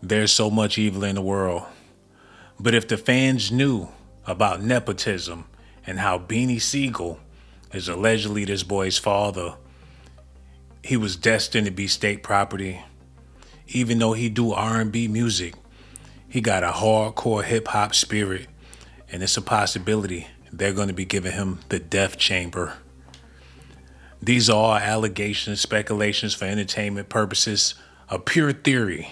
There's so much evil in the world. But if the fans knew about nepotism and how Beanie Siegel is allegedly this boy's father, he was destined to be state property. Even though he do R&B music, he got a hardcore hip hop spirit, and it's a possibility they're going to be giving him the death chamber. These are all allegations, speculations for entertainment purposes, a pure theory.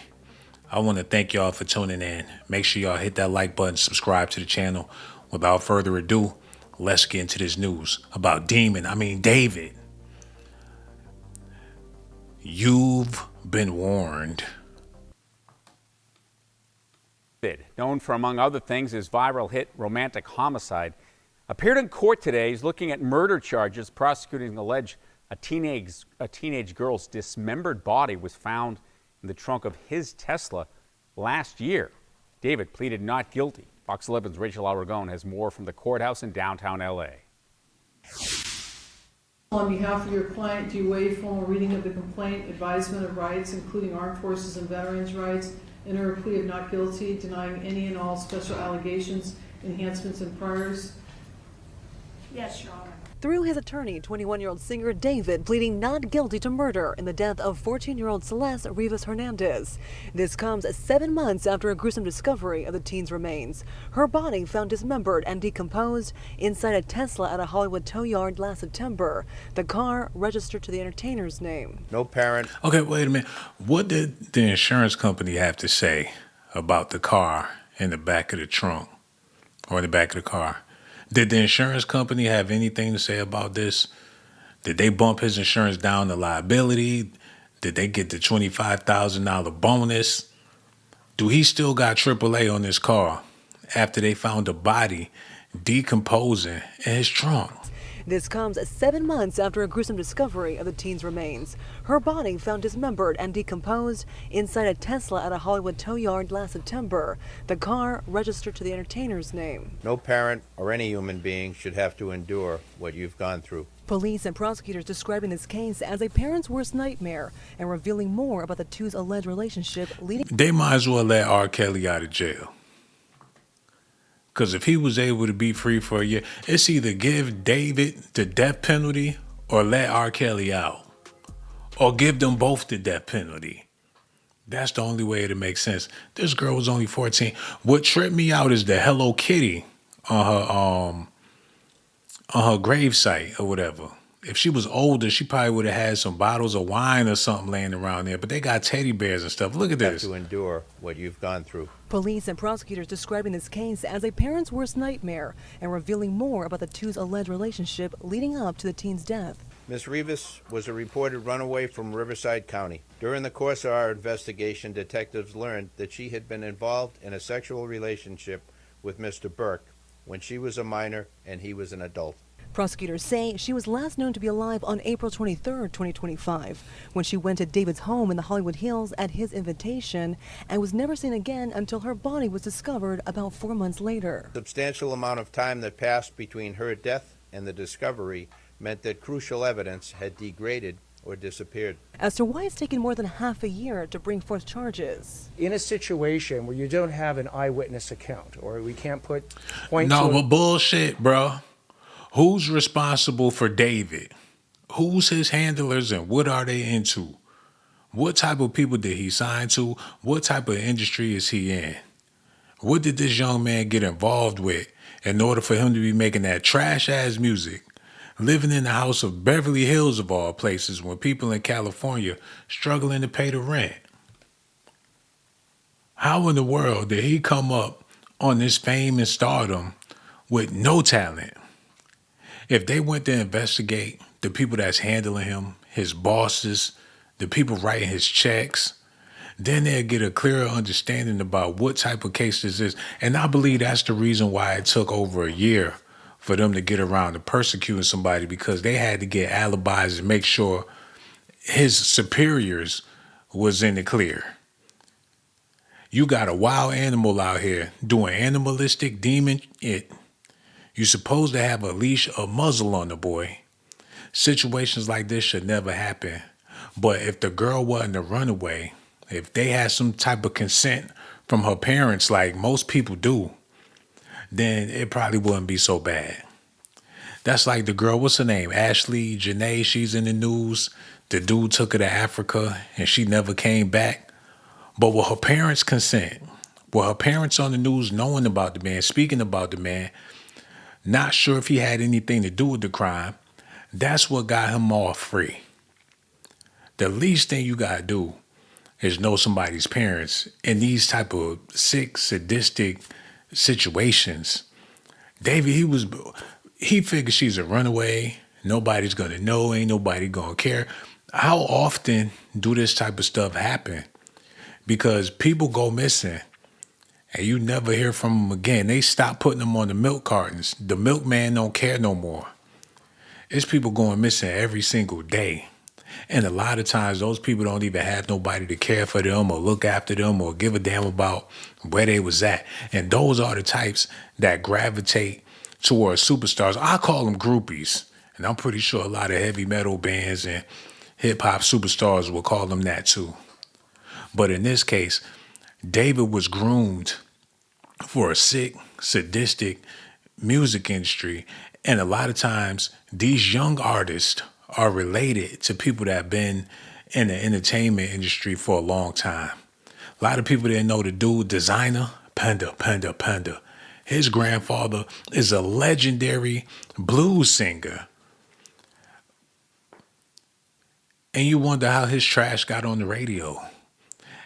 I want to thank y'all for tuning in. Make sure y'all hit that like button, subscribe to the channel. Without further ado, let's get into this news about David. You've been warned. Known for, among other things, his viral hit Romantic Homicide, appeared in court today. He's looking at murder charges. Prosecutors allege a teenage girl's dismembered body was found in the trunk of his Tesla last year. David pleaded not guilty. Fox 11's Rachel Aragon has more from the courthouse in downtown LA. On behalf of your client, do you waive formal reading of the complaint, advisement of rights, including armed forces and veterans' rights, enter a plea of not guilty, denying any and all special allegations, enhancements, and priors? Yes, Your Honor. Through his attorney, 21-year-old singer David pleading not guilty to murder in the death of 14-year-old Celeste Rivas Hernandez. This comes 7 months after a gruesome discovery of the teen's remains. Her body found dismembered and decomposed inside a Tesla at a Hollywood tow yard last September. The car registered to the entertainer's name. No parent. Okay, wait a minute. What did the insurance company have to say about the car in the back of the trunk or in the back of the car? Did the insurance company have anything to say about this? Did they bump his insurance down to liability? Did they get the $25,000 bonus? Do he still got AAA on his car after they found a body decomposing in his trunk? This comes 7 months after a gruesome discovery of the teen's remains. Her body found dismembered and decomposed inside a Tesla at a Hollywood tow yard last September. The car registered to the entertainer's name. No parent or any human being should have to endure what you've gone through. Police and prosecutors describing this case as a parent's worst nightmare and revealing more about the two's alleged relationship leading. They might as well let R. Kelly out of jail. Because if he was able to be free for a year, it's either give David the death penalty or let R. Kelly out. Or give them both the death penalty. That's the only way to make sense. This girl was only 14. What tripped me out is the Hello Kitty on her gravesite or whatever. If she was older, she probably would have had some bottles of wine or something laying around there. But they got teddy bears and stuff. Look at this. To endure what you've gone through. Police and prosecutors describing this case as a parent's worst nightmare and revealing more about the two's alleged relationship leading up to the teen's death. Ms. Rivas was a reported runaway from Riverside County. During the course of our investigation, detectives learned that she had been involved in a sexual relationship with Mr. Burke when she was a minor and he was an adult. Prosecutors say she was last known to be alive on April 23, 2025, when she went to David's home in the Hollywood Hills at his invitation and was never seen again until her body was discovered about 4 months later. Substantial amount of time that passed between her death and the discovery meant that crucial evidence had degraded or disappeared. As to why it's taken more than half a year to bring forth charges. In a situation where you don't have an eyewitness account, or we can't point No, to but bullshit, bro. Who's responsible for David? Who's his handlers and what are they into? What type of people did he sign to? What type of industry is he in? What did this young man get involved with in order for him to be making that trash-ass music? Living in the house of Beverly Hills of all places when people in California struggling to pay the rent. How in the world did he come up on this fame and stardom with no talent? If they went to investigate the people that's handling him, his bosses, the people writing his checks, then they'll get a clearer understanding about what type of case this is. And I believe that's the reason why it took over a year for them to get around to persecuting somebody, because they had to get alibis and make sure his superiors was in the clear. You got a wild animal out here doing animalistic demon it. You're supposed to have a leash, a muzzle on the boy. Situations like this should never happen. But if the girl wasn't a runaway, if they had some type of consent from her parents, like most people do, then it probably wouldn't be so bad. That's like the girl, what's her name? Ashley Janae, she's in the news. The dude took her to Africa and she never came back. But with her parents' consent, with her parents on the news knowing about the man, speaking about the man, not sure if he had anything to do with the crime, that's what got him off free. The least thing you gotta do is know somebody's parents in these type of sick, sadistic situations. David, he figured she's a runaway. Nobody's gonna know, ain't nobody gonna care. How often do this type of stuff happen? Because people go missing and you never hear from them again. They stop putting them on the milk cartons. The milkman don't care no more. It's people going missing every single day. And a lot of times those people don't even have nobody to care for them or look after them or give a damn about where they was at. And those are the types that gravitate towards superstars. I call them groupies. And I'm pretty sure a lot of heavy metal bands and hip hop superstars will call them that too. But in this case, David was groomed for a sick, sadistic music industry. And a lot of times these young artists are related to people that have been in the entertainment industry for a long time. A lot of people didn't know the dude, designer, Panda. His grandfather is a legendary blues singer. And you wonder how his trash got on the radio.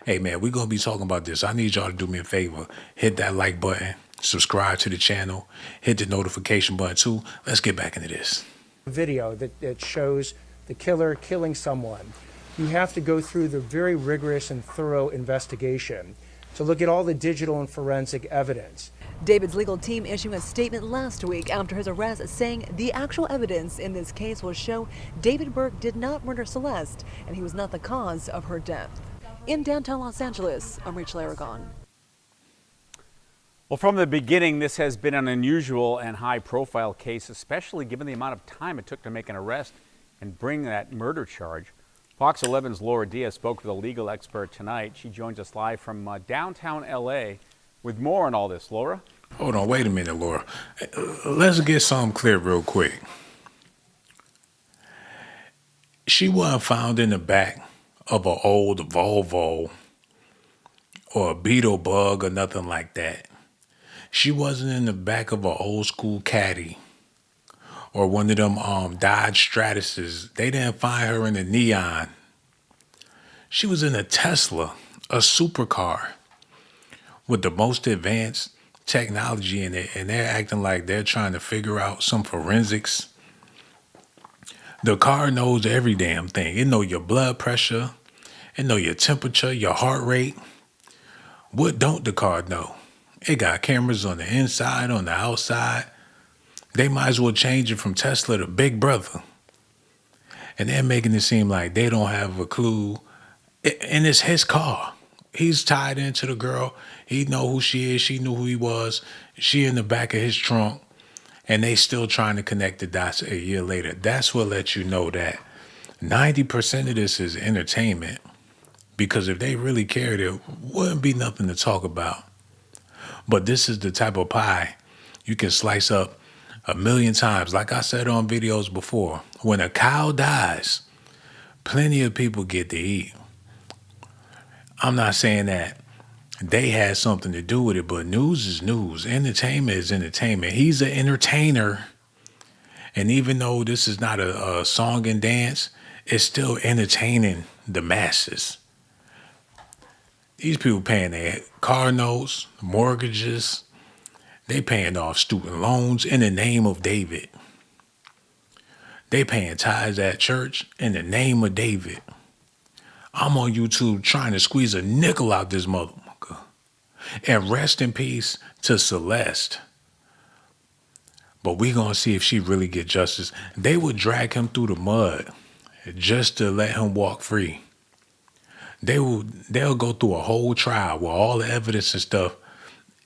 Hey man, we're going to be talking about this. I need y'all to do me a favor. Hit that like button, subscribe to the channel, hit the notification button too. Let's get back into this. Video that shows the killer killing someone. You have to go through the very rigorous and thorough investigation to look at all the digital and forensic evidence. David's legal team issuing a statement last week after his arrest saying the actual evidence in this case will show David Burke did not murder Celeste and he was not the cause of her death. In downtown Los Angeles, I'm Rachel Aragon. Well, from the beginning, this has been an unusual and high-profile case, especially given the amount of time it took to make an arrest and bring that murder charge. Fox 11's Laura Diaz spoke with a legal expert tonight. She joins us live from downtown L.A. with more on all this. Laura? Hold on, wait a minute, Laura. Let's get something clear real quick. She wasn't found in the back of an old Volvo or a beetle bug or nothing like that. She wasn't in the back of an old school Caddy or one of them Dodge Stratuses. They didn't find her in a Neon. She was in a Tesla, a supercar with the most advanced technology in it, and they're acting like they're trying to figure out some forensics. The car knows every damn thing. It knows your blood pressure. It knows your temperature, your heart rate. What don't the car know? It got cameras on the inside, on the outside. They might as well change it from Tesla to Big Brother. And they're making it seem like they don't have a clue. And it's his car. He's tied into the girl. He know who she is. She knew who he was. She in the back of his trunk. And they still trying to connect the dots a year later. That's what lets you know that 90% of this is entertainment. Because if they really cared, it wouldn't be nothing to talk about. But this is the type of pie you can slice up 1,000,000 times. Like I said on videos before, when a cow dies, plenty of people get to eat. I'm not saying that they had something to do with it, but news is news. Entertainment is entertainment. He's an entertainer. And even though this is not a song and dance, it's still entertaining the masses. These people paying their car notes, mortgages. They paying off student loans in the name of David. They paying tithes at church in the name of David. I'm on YouTube trying to squeeze a nickel out this motherfucker. And rest in peace to Celeste. But we gonna see if she really get justice. They would drag him through the mud just to let him walk free. They'll go through a whole trial with all the evidence and stuff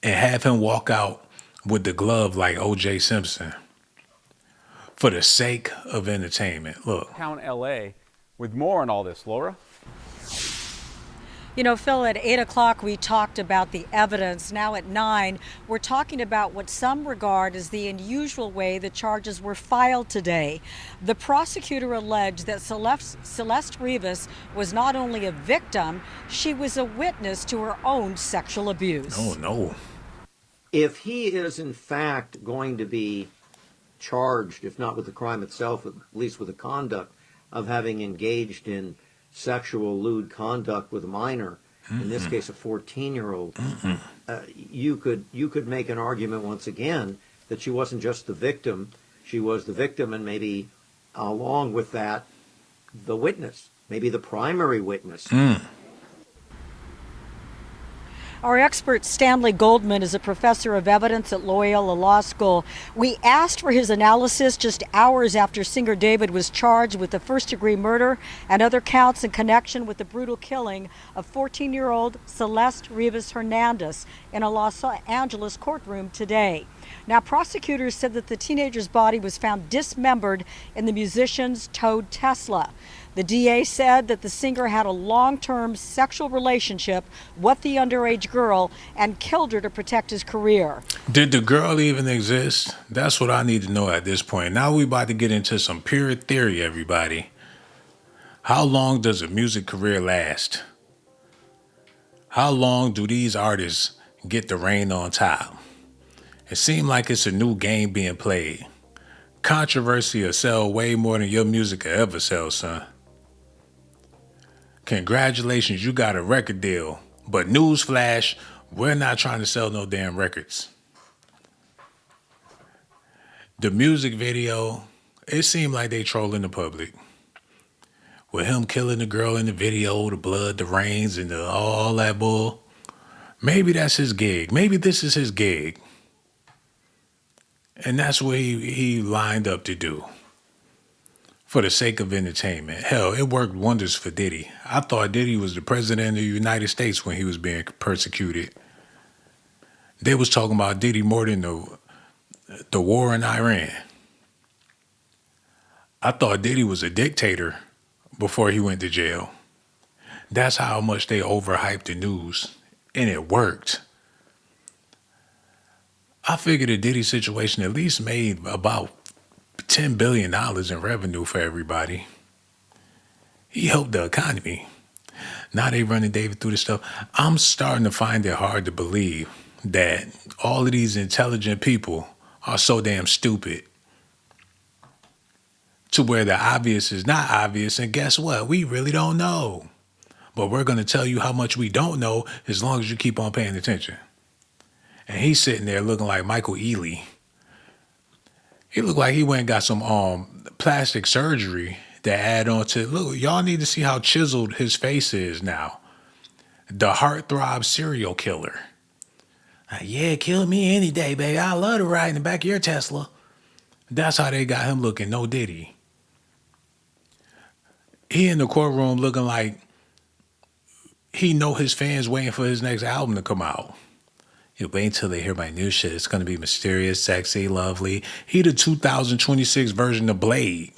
and have him walk out with the glove like O.J. Simpson for the sake of entertainment. Look. Town L.A. with more on all this. Laura? You know, Phil, at 8 o'clock we talked about the evidence. Now at 9, we're talking about what some regard as the unusual way the charges were filed today. The prosecutor alleged that Celeste Rivas was not only a victim, she was a witness to her own sexual abuse. Oh, no. If he is in fact going to be charged, if not with the crime itself, at least with the conduct of having engaged in sexual lewd conduct with a minor, in this case a 14-year-old, you could make an argument once again that she wasn't just the victim, she was the victim and maybe along with that the witness, maybe the primary witness. Our expert Stanley Goldman is a professor of evidence at Loyola Law School. We asked for his analysis just hours after Singer David was charged with the first-degree murder and other counts in connection with the brutal killing of 14-year-old Celeste Rivas Hernandez in a Los Angeles courtroom today. Now, prosecutors said that the teenager's body was found dismembered in the musician's towed Tesla. The DA said that the singer had a long-term sexual relationship with the underage girl and killed her to protect his career. Did the girl even exist? That's what I need to know at this point. Now we about to get into some pure theory, everybody. How long does a music career last? How long do these artists get the reign on top? It seems like it's a new game being played. Controversy will sell way more than your music will ever sell, son. Congratulations, you got a record deal. But newsflash, we're not trying to sell no damn records. The music video, it seemed like they trolling the public. With him killing the girl in the video, the blood, the rains, and all that bull. Maybe that's his gig. Maybe this is his gig. And that's what he lined up to do. For the sake of entertainment. Hell, it worked wonders for Diddy. I thought Diddy was the president of the United States when he was being persecuted. They was talking about Diddy more than the war in Iran. I thought Diddy was a dictator before he went to jail. That's how much they overhyped the news. And it worked. I figured the Diddy situation at least made about $10 billion in revenue for everybody. He helped the economy. Now they running David through this stuff. I'm starting to find it hard to believe that all of these intelligent people are so damn stupid to where the obvious is not obvious. And guess what? We really don't know. But we're going to tell you how much we don't know as long as you keep on paying attention. And he's sitting there looking like Michael Ealy. He looked like he went and got some plastic surgery to add on to. Look, y'all need to see how chiseled his face is now. The heartthrob serial killer. Yeah, kill me any day, baby. I love to ride in the back of your Tesla. That's how they got him looking, no Diddy. He in the courtroom looking like he know his fans waiting for his next album to come out. You wait until they hear my new shit. It's going to be mysterious, sexy, lovely. He the 2026 version of Blade.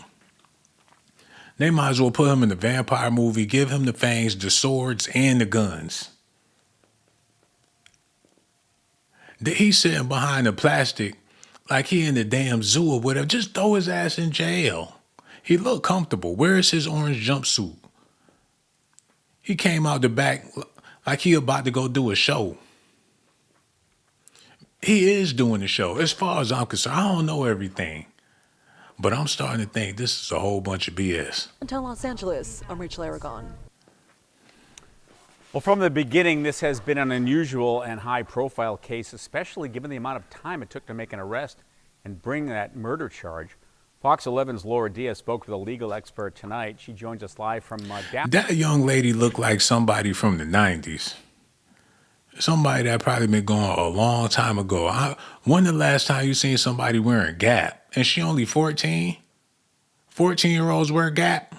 They might as well put him in the vampire movie, give him the fangs, the swords, and the guns. He's sitting behind the plastic like he in the damn zoo or whatever. Just throw his ass in jail. He looked comfortable. Where's his orange jumpsuit? He came out the back like he about to go do a show. He is doing the show. As far as I'm concerned, I don't know everything. But I'm starting to think this is a whole bunch of BS. Until Los Angeles, I'm Rachel Aragon. Well, from the beginning, this has been an unusual and high-profile case, especially given the amount of time it took to make an arrest and bring that murder charge. Fox 11's Laura Diaz spoke with a legal expert tonight. She joins us live from Dallas. That young lady looked like somebody from the 90s. Somebody that probably been gone a long time ago. When the last time you seen somebody wearing Gap? And she only 14? 14-year-olds wear Gap?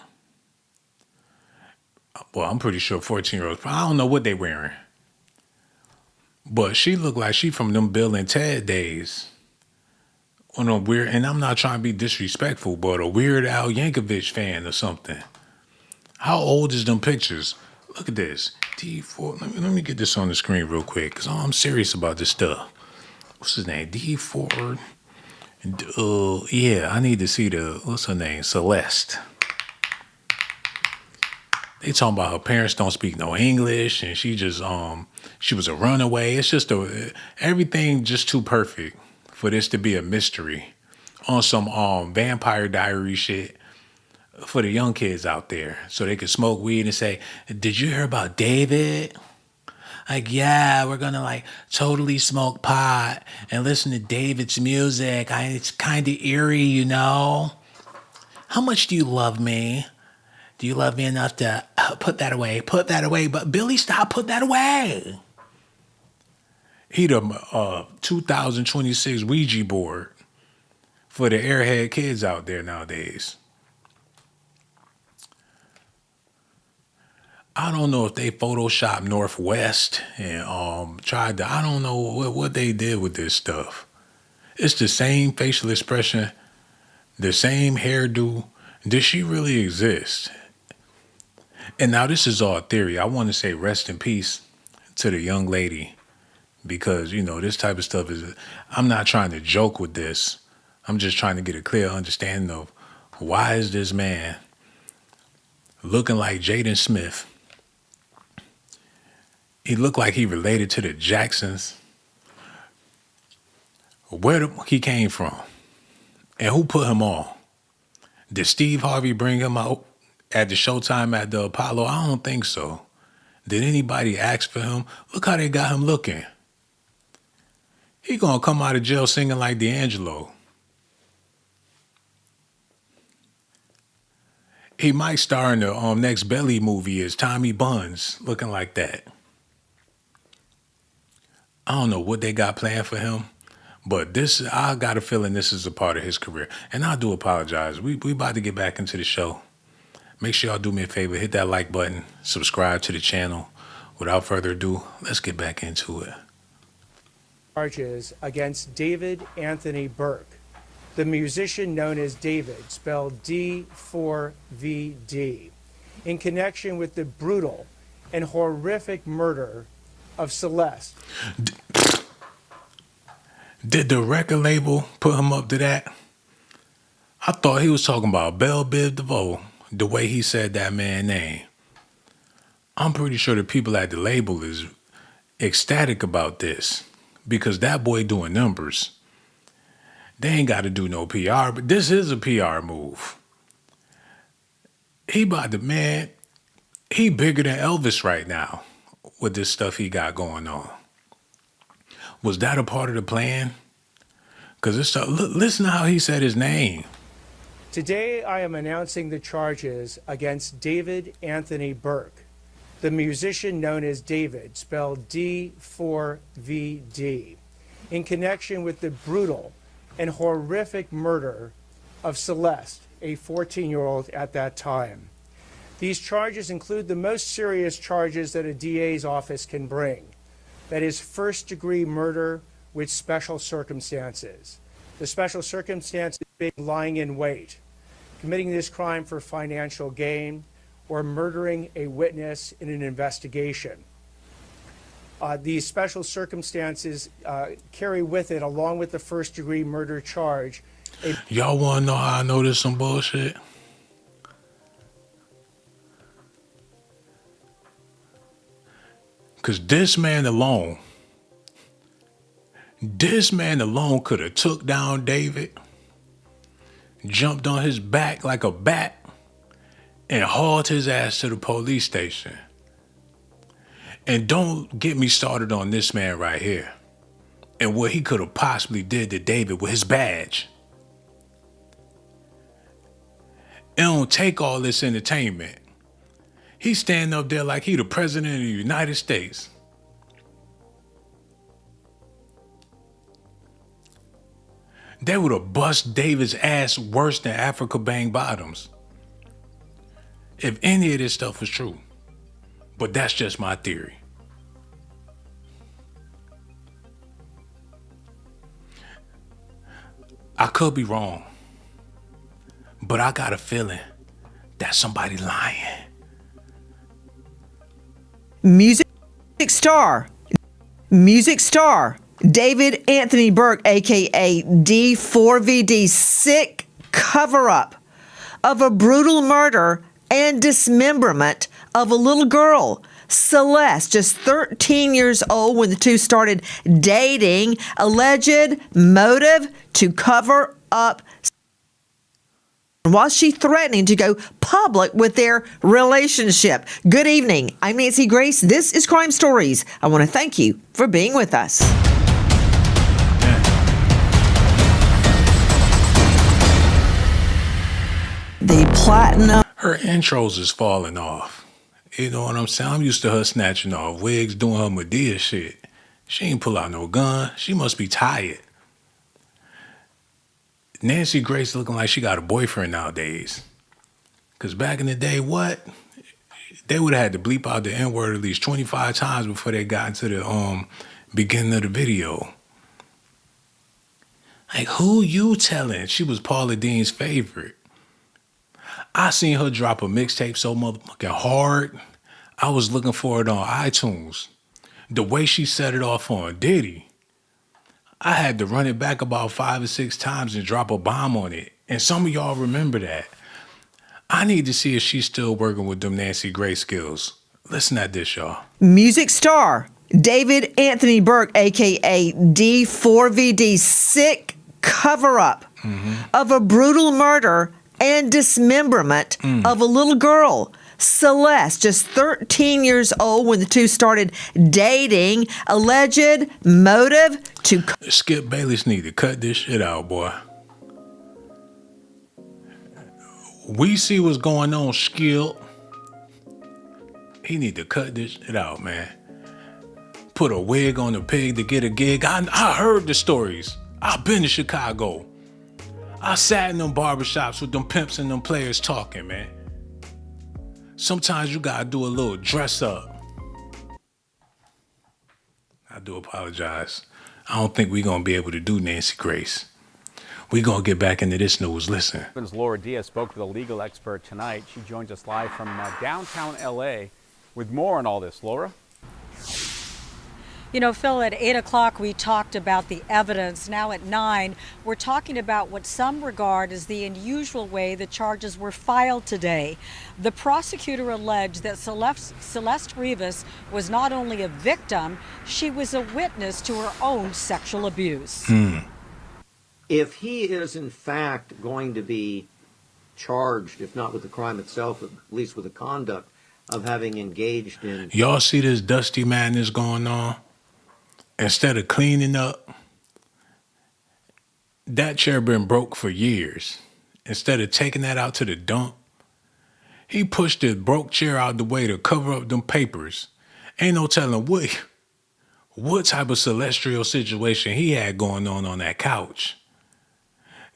Well, I'm pretty sure 14-year-olds. I don't know what they wearing. But she looked like she from them Bill and Ted days. On a weird, and I'm not trying to be disrespectful, but a Weird Al Yankovic fan or something. How old is them pictures? Look at this. D4. Let me get this on the screen real quick, because I'm serious about this stuff. What's his name? D4. Yeah, I need to see what's her name? Celeste. They talking about her parents don't speak no English, and she just she was a runaway. It's just everything just too perfect for this to be a mystery on some Vampire Diary shit for the young kids out there, so they could smoke weed and say, "Did you hear about David?" Like, yeah, we're gonna like totally smoke pot and listen to David's music. It's kind of eerie, you know. How much do you love me? Do you love me enough to put that away? Put that away. But Billy, stop, put that away. He the 2026 Ouija board for the airhead kids out there nowadays. I don't know if they photoshopped Northwest and tried to, I don't know what they did with this stuff. It's the same facial expression, the same hairdo. Does she really exist? And now this is all theory. I want to say rest in peace to the young lady, because, you know, this type of stuff I'm not trying to joke with this. I'm just trying to get a clear understanding of why is this man looking like Jaden Smith. He looked like he related to the Jacksons. Where he came from and who put him on. Did Steve Harvey bring him out at the Showtime at the Apollo? I don't think so. Did anybody ask for him? Look how they got him looking. He gonna come out of jail singing like D'Angelo. He might star in the next Belly movie as Tommy Buns, looking like that. I don't know what they got planned for him, but I got a feeling this is a part of his career. And I do apologize. We about to get back into the show. Make sure y'all do me a favor, hit that like button, subscribe to the channel. Without further ado, let's get back into it. Charges against David Anthony Burke, the musician known as David, spelled D4VD, in connection with the brutal and horrific murder of Celeste. Did the record label put him up to that? I thought he was talking about Belle Biv DeVoe, the way he said that man's name. I'm pretty sure the people at the label is ecstatic about this, because that boy doing numbers. They ain't got to do no PR, but this is a PR move. He bigger than Elvis right now with this stuff he got going on. Was that a part of the plan? Because listen to how he said his name. Today, I am announcing the charges against David Anthony Burke, the musician known as David, spelled D4VD, in connection with the brutal and horrific murder of Celeste, a 14-year-old at that time. These charges include the most serious charges that a DA's office can bring. That is first-degree murder with special circumstances. The special circumstances being lying in wait, committing this crime for financial gain, or murdering a witness in an investigation. These special circumstances carry with it, along with the first-degree murder charge. Y'all want to know how I know this some bullshit? Because this man alone could have took down David, jumped on his back like a bat, and hauled his ass to the police station. And don't get me started on this man right here and what he could have possibly did to David with his badge. It don't take all this entertainment. He's standing up there like he the president of the United States. They would have bust David's ass worse than Africa Bang Bottoms if any of this stuff was true. But that's just my theory. I could be wrong, but I got a feeling that somebody lying. Music star David Anthony Burke, aka D4VD, sick cover-up of a brutal murder and dismemberment of a little girl, Celeste, just 13 years old when the two started dating. Alleged motive to cover up while she threatening to go public with their relationship. Good evening. I'm Nancy Grace. This is Crime Stories. I want to thank you for being with us. The platinum. Her intros is falling off. You know what I'm saying? I'm used to her snatching off wigs, doing her Medea shit. She ain't pull out no gun. She must be tired. Nancy Grace looking like she got a boyfriend nowadays. Because back in the day, what? They would have had to bleep out the N-word at least 25 times before they got into the beginning of the video. Like, who you telling? She was Paula Deen's favorite. I seen her drop a mixtape so motherfucking hard. I was looking for it on iTunes. The way she set it off on Diddy, I had to run it back about 5 or 6 times and drop a bomb on it. And some of y'all remember that. I need to see if she's still working with them Nancy Grace skills. Listen at this, y'all. Music star David Anthony Burke, aka D4VD, sick cover-up of a brutal murder and dismemberment of a little girl, Celeste, just 13 years old when the two started dating. Alleged motive to... Skip Bayless need to cut this shit out, boy. We see what's going on, Skip. He need to cut this shit out, man. Put a wig on a pig to get a gig. I heard the stories. I've been to Chicago. I sat in them barbershops with them pimps and them players talking, man. Sometimes you gotta do a little dress up. I do apologize. I don't think we're gonna be able to do Nancy Grace. We're gonna get back into this news. Listen. Laura Diaz spoke with a legal expert tonight. She joins us live from downtown LA with more on all this. Laura? You know, Phil, at 8 o'clock we talked about the evidence. Now at 9, we're talking about what some regard as the unusual way the charges were filed today. The prosecutor alleged that Celeste Rivas was not only a victim, she was a witness to her own sexual abuse. If he is in fact going to be charged, if not with the crime itself, at least with the conduct of having engaged in... Y'all see this dusty madness going on? Instead of cleaning up, that chair been broke for years. Instead of taking that out to the dump, he pushed his broke chair out the way to cover up them papers. Ain't no telling what type of celestial situation he had going on that couch.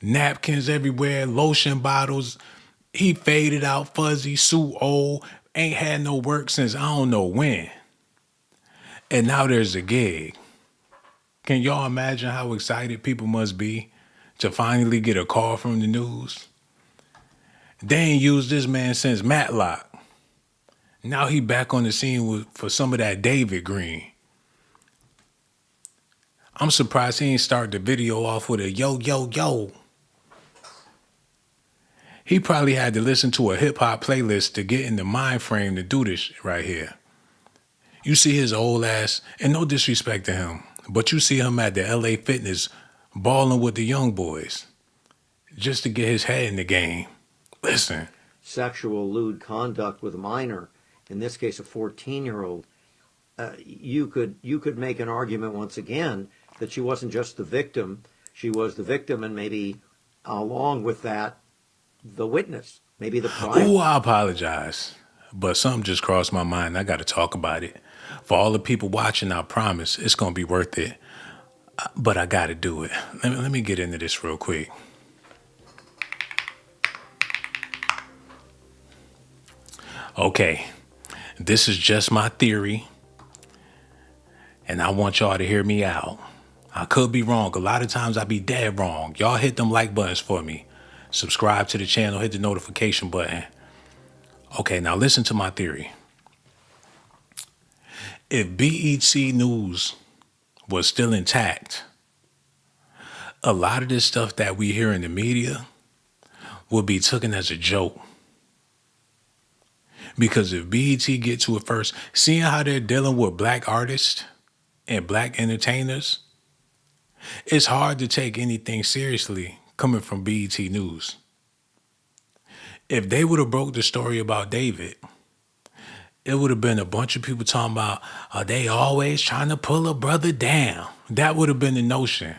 Napkins everywhere, lotion bottles. He faded out, fuzzy, suit old, ain't had no work since I don't know when. And now there's a gig. Can y'all imagine how excited people must be to finally get a call from the news? They ain't used this man since Matlock. Now he back on the scene for some of that David Green. I'm surprised he ain't start the video off with a yo, yo, yo. He probably had to listen to a hip-hop playlist to get in the mind frame to do this right here. You see his old ass, and no disrespect to him, but you see him at the LA Fitness balling with the young boys just to get his head in the game. Listen. Sexual lewd conduct with a minor, in this case a 14-year-old, you could make an argument once again that she wasn't just the victim, she was the victim and maybe along with that, the witness, maybe the crime. Oh, I apologize. But something just crossed my mind. I got to talk about it. For all the people watching, I promise it's going to be worth it. But I got to do it. Let me get into this real quick. Okay. This is just my theory. And I want y'all to hear me out. I could be wrong. A lot of times I be dead wrong. Y'all hit them like buttons for me. Subscribe to the channel. Hit the notification button. Okay, now listen to my theory. If BET News was still intact, a lot of this stuff that we hear in the media would be taken as a joke. Because if BET get to it first, seeing how they're dealing with black artists and black entertainers, it's hard to take anything seriously coming from BET News. If they would have broke the story about David, it would have been a bunch of people talking about, are they always trying to pull a brother down? That would have been the notion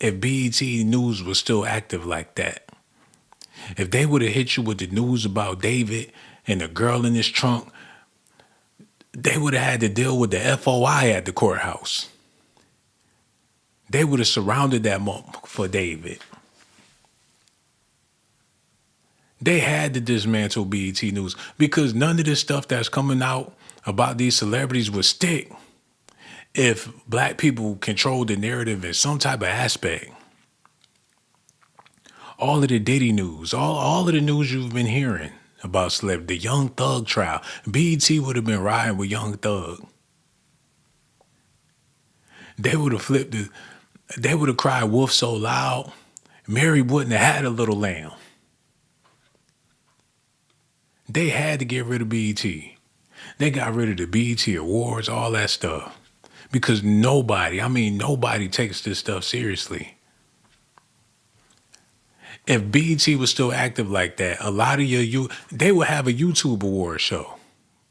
if BET News was still active like that. If they would have hit you with the news about David and the girl in his trunk, they would have had to deal with the FOI at the courthouse. They would have surrounded that for David. They had to dismantle BET News because none of this stuff that's coming out about these celebrities would stick if black people controlled the narrative in some type of aspect. All of the Diddy news, all of the news you've been hearing about celebrity, the Young Thug trial, BET would have been riding with Young Thug. They would have they would have cried wolf so loud, Mary wouldn't have had a little lamb. They had to get rid of BET. They got rid of the BET Awards, all that stuff. Because nobody takes this stuff seriously. If BET was still active like that, a lot of they would have a YouTube award show.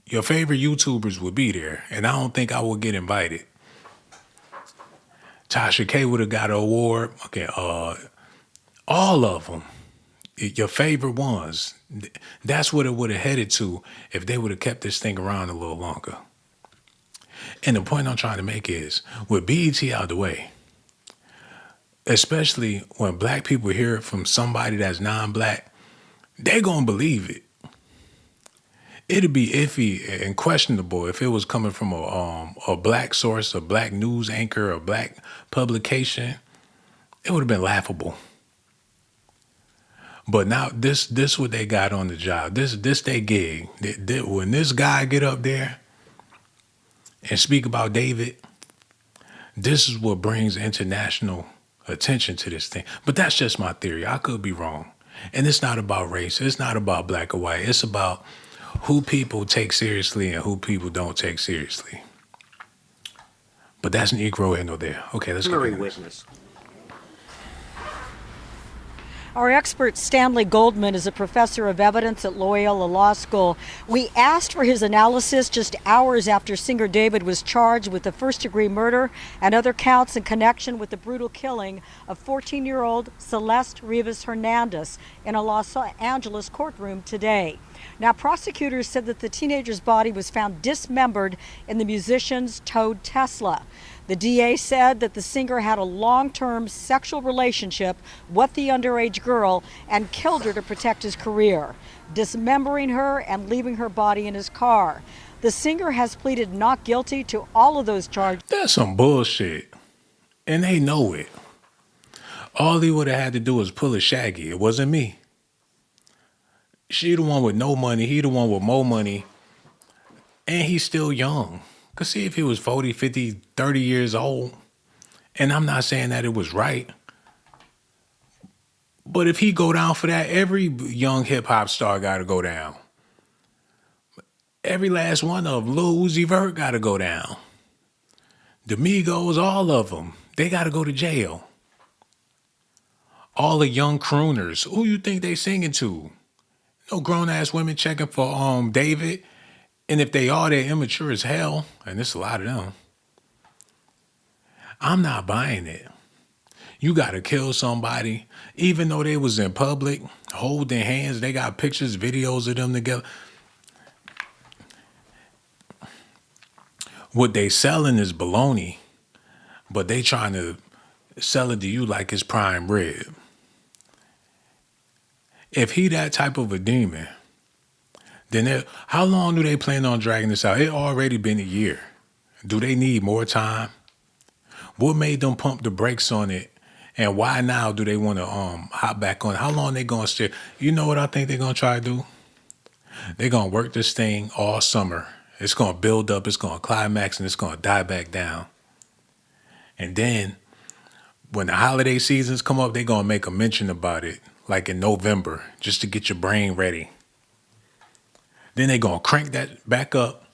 Your favorite YouTubers would be there, and I don't think I would get invited. Tasha K would have got an award. Okay, all of them. Your favorite ones. That's what it would have headed to if they would have kept this thing around a little longer. And the point I'm trying to make is, with BET out of the way, especially when black people hear it from somebody that's non-black, they're going to believe it. It'd be iffy and questionable if it was coming from a black source, a black news anchor, a black publication. It would have been laughable. But now this what they got on the job. This they gig. When this guy get up there and speak about David, this is what brings international attention to this thing. But that's just my theory. I could be wrong. And it's not about race. It's not about black or white. It's about who people take seriously and who people don't take seriously. But that's Negro here, no there. Okay, let's go. Witness. Our expert Stanley Goldman is a professor of evidence at Loyola Law School. We asked for his analysis just hours after singer David was charged with the first-degree murder and other counts in connection with the brutal killing of 14-year-old Celeste Rivas Hernandez in a Los Angeles courtroom today. Now, prosecutors said that the teenager's body was found dismembered in the musician's towed Tesla. The DA said that the singer had a long-term sexual relationship with the underage girl and killed her to protect his career, dismembering her and leaving her body in his car. The singer has pleaded not guilty to all of those charges. That's some bullshit. And they know it. All he would have had to do was pull a Shaggy. It wasn't me. She the one with no money. He the one with more money. And he's still young. Because see, if he was 40, 50, 30 years old, and I'm not saying that it was right, but if he go down for that, every young hip-hop star got to go down. Every last one of them. Lil Uzi Vert got to go down. The Migos, all of them, they got to go to jail. All the young crooners, who you think they singing to? No grown-ass women checking for David. And if they are, they're immature as hell, and there's a lot of them. I'm not buying it. You got to kill somebody, even though they was in public, holding hands. They got pictures, videos of them together. What they selling is baloney, but they trying to sell it to you like it's prime rib. If he that type of a demon, then how long do they plan on dragging this out? It already been a year. Do they need more time? What made them pump the brakes on it? And why now do they want to hop back on it? How long they going to stay? You know what I think they're going to try to do? They're going to work this thing all summer It's going to build up, it's going to climax, and it's going to die back down. And then when the holiday seasons come up, they're going to make a mention about it, like in November, just to get your brain ready. Then they're going to crank that back up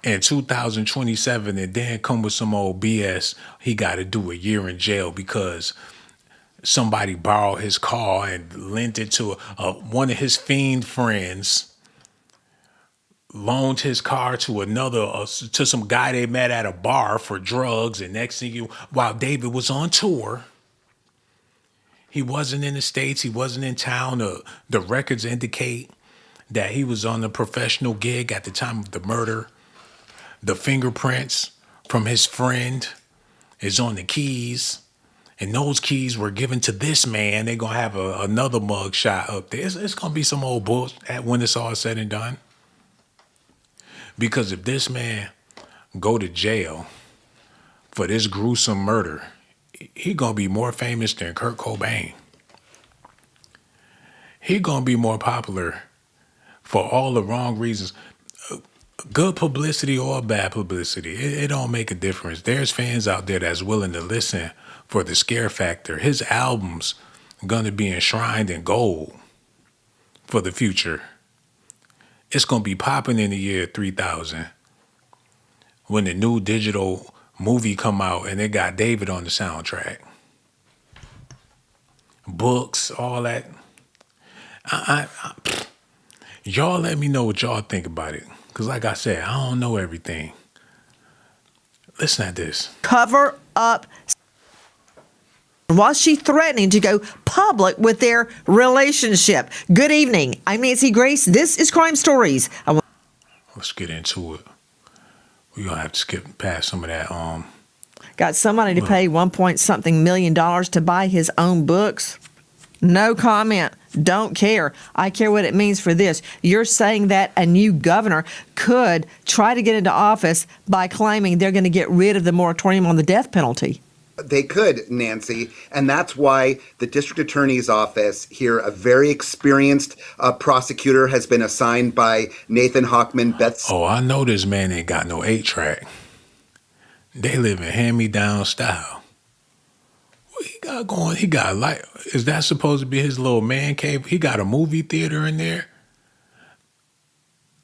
in 2027 and then come with some old BS. He got to do a year in jail because somebody borrowed his car and lent it to one of his fiend friends, loaned his car to to some guy they met at a bar for drugs. And next thing while David was on tour, he wasn't in the States, he wasn't in town. The records indicate that he was on a professional gig at the time of the murder. The fingerprints from his friend is on the keys, and those keys were given to this man. They're going to have another mug shot up there. It's going to be some old bullshit when it's all said and done. Because if this man go to jail for this gruesome murder, he going to be more famous than Kurt Cobain. He going to be more popular for all the wrong reasons. Good publicity or bad publicity, it don't make a difference. There's fans out there that's willing to listen for the scare factor. His album's gonna be enshrined in gold for the future. It's gonna be popping in the year 3000 when the new digital movie come out and it got David on the soundtrack. Books, all that. Y'all let me know what y'all think about it. Because like I said, I don't know everything. Listen at this. Cover up. Was she threatening to go public with their relationship? Good evening. I'm Nancy Grace. This is Crime Stories. Let's get into it. We're going to have to skip past some of that. Got somebody to pay $1 million to buy his own books? No comment. Don't care. I care what it means for this. You're saying that a new governor could try to get into office by claiming they're going to get rid of the moratorium on the death penalty. They could, Nancy, and that's why the district attorney's office here, a very experienced prosecutor, has been assigned by Nathan Hochman. Oh, I know this man ain't got no 8-track. They live in hand-me-down style. What he got going? He got is that supposed to be his little man cave? He got a movie theater in there?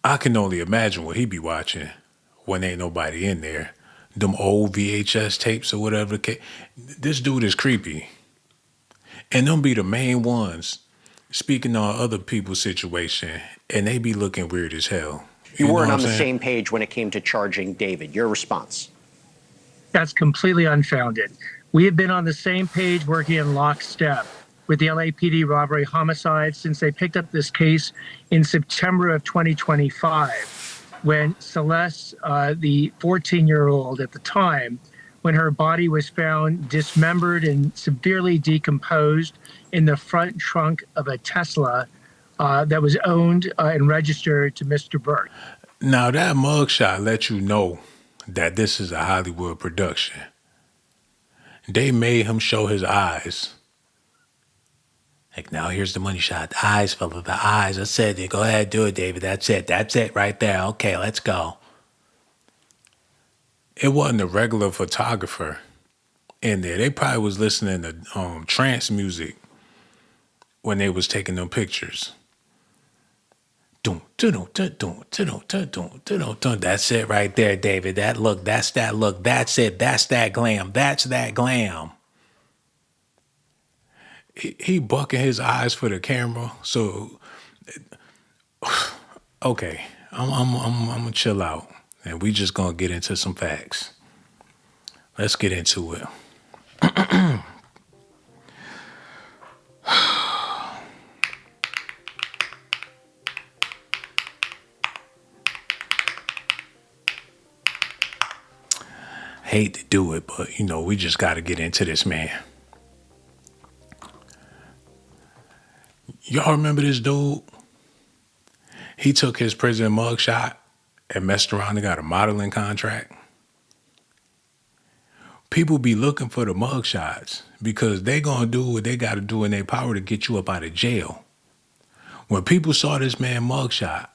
I can only imagine what he be watching when ain't nobody in there. Them old VHS tapes or whatever. This dude is creepy. And them be the main ones speaking on other people's situation, and they be looking weird as hell. You weren't on the same page when it came to charging David. Your response? That's completely unfounded. We have been on the same page working in lockstep with the LAPD robbery homicide since they picked up this case in September of 2025, when Celeste, the 14-year-old at the time, when her body was found dismembered and severely decomposed in the front trunk of a Tesla that was owned and registered to Mr. Burke. Now that mugshot lets you know that this is a Hollywood production. They made him show his eyes. Like, now here's the money shot. The eyes, fella, the eyes. I said it. Go ahead, do it, David. That's it. That's it right there. Okay, let's go. It wasn't a regular photographer in there. They probably was listening to trance music when they was taking them pictures. That's it right there, David. That look, that's that look. That's it. That's that glam. That's that glam. He bucking his eyes for the camera. So, okay, I'm gonna chill out, and we just gonna get into some facts. Let's get into it. Hate to do it, but we just got to get into this, man. Y'all remember this dude? He took his prison mugshot and messed around and got a modeling contract. People be looking for the mugshots because they gonna do what they got to do in their power to get you up out of jail. When people saw this man mugshot,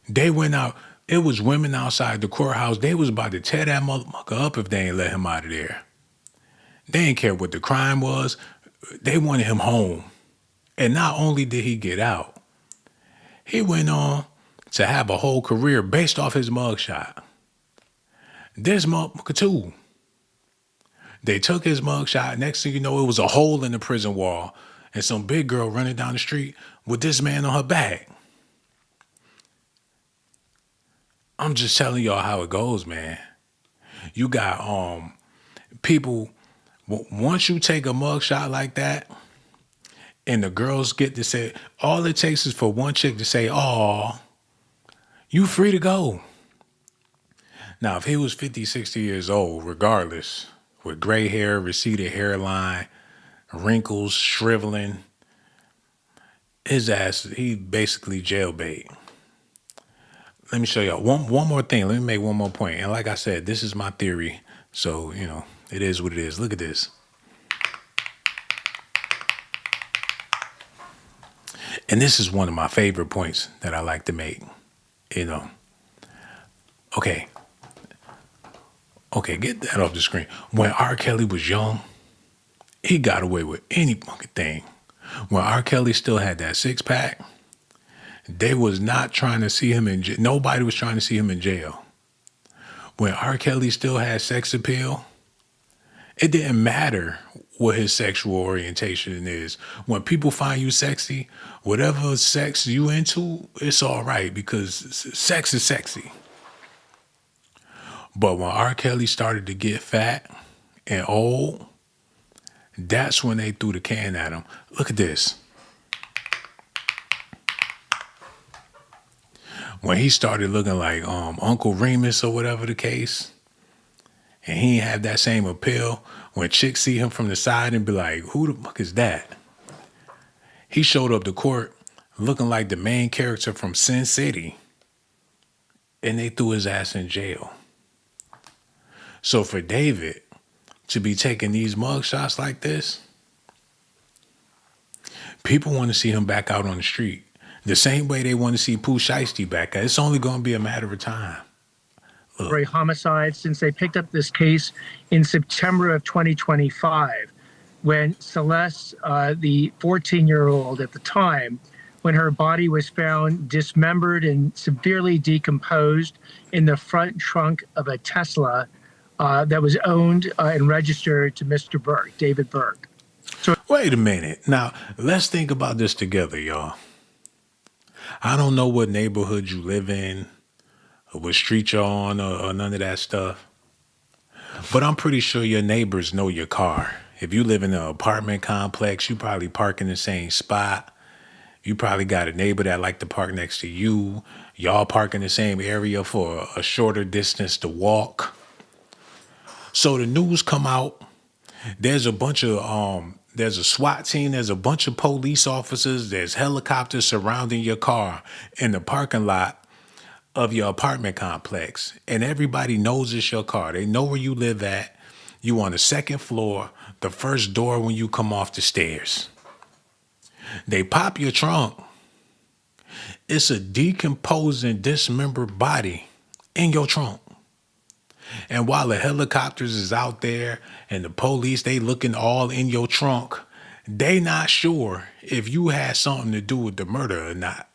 They went out. It was women outside the courthouse. They was about to tear that motherfucker up if they ain't let him out of there. They didn't care what the crime was. They wanted him home. And not only did he get out, he went on to have a whole career based off his mugshot. This motherfucker too. They took his mugshot. Next thing you know, it was a hole in the prison wall and some big girl running down the street with this man on her back. I'm just telling y'all how it goes, man. You got people, once you take a mugshot like that, and the girls get to say, all it takes is for one chick to say, "Aw, you free to go." Now, if he was 50, 60 years old, regardless, with gray hair, receded hairline, wrinkles, shriveling, his ass, he basically jailbait. Let me show y'all one more thing. Let me make one more point. And like I said, this is my theory. So, it is what it is. Look at this. And this is one of my favorite points that I like to make. Okay, get that off the screen. When R. Kelly was young, he got away with any fucking thing. When R. Kelly still had that six-pack, they was not trying to see him in jail. Nobody was trying to see him in jail. When R. Kelly still had sex appeal, it didn't matter what his sexual orientation is. When people find you sexy, whatever sex you into, it's all right because sex is sexy. But when R. Kelly started to get fat and old, that's when they threw the can at him. Look at this. When he started looking like Uncle Remus or whatever the case, and he ain't have that same appeal, when chicks see him from the side and be like, "Who the fuck is that?" He showed up to court looking like the main character from Sin City, and they threw his ass in jail. So for David to be taking these mugshots like this, people want to see him back out on the street. The same way they want to see Pooh Shiesty back. It's only going to be a matter of time. A homicide since they picked up this case in September of 2025 when Celeste, the 14-year-old at the time, when her body was found dismembered and severely decomposed in the front trunk of a Tesla that was owned and registered to Mr. Burke, David Burke. So wait a minute. Now, let's think about this together, y'all. I don't know what neighborhood you live in, or what street you're on, or none of that stuff. But I'm pretty sure your neighbors know your car. If you live in an apartment complex, you probably park in the same spot. You probably got a neighbor that like to park next to you. Y'all park in the same area for a shorter distance to walk. So the news come out. There's a bunch of there's a SWAT team, there's a bunch of police officers, there's helicopters surrounding your car in the parking lot of your apartment complex. And everybody knows it's your car. They know where you live at. You on the second floor, the first door when you come off the stairs. They pop your trunk. It's a decomposing, dismembered body in your trunk. And while the helicopters is out there and the police, they looking all in your trunk, they not sure if you had something to do with the murder or not.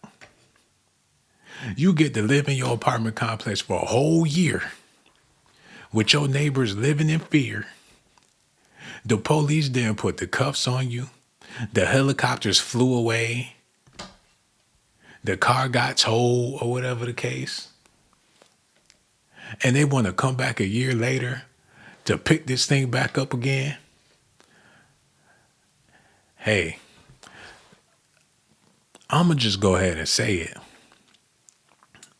You get to live in your apartment complex for a whole year with your neighbors living in fear. The police didn't put the cuffs on you. The helicopters flew away. The car got towed or whatever the case. And they want to come back a year later to pick this thing back up again. Hey, I'm going to just go ahead and say it.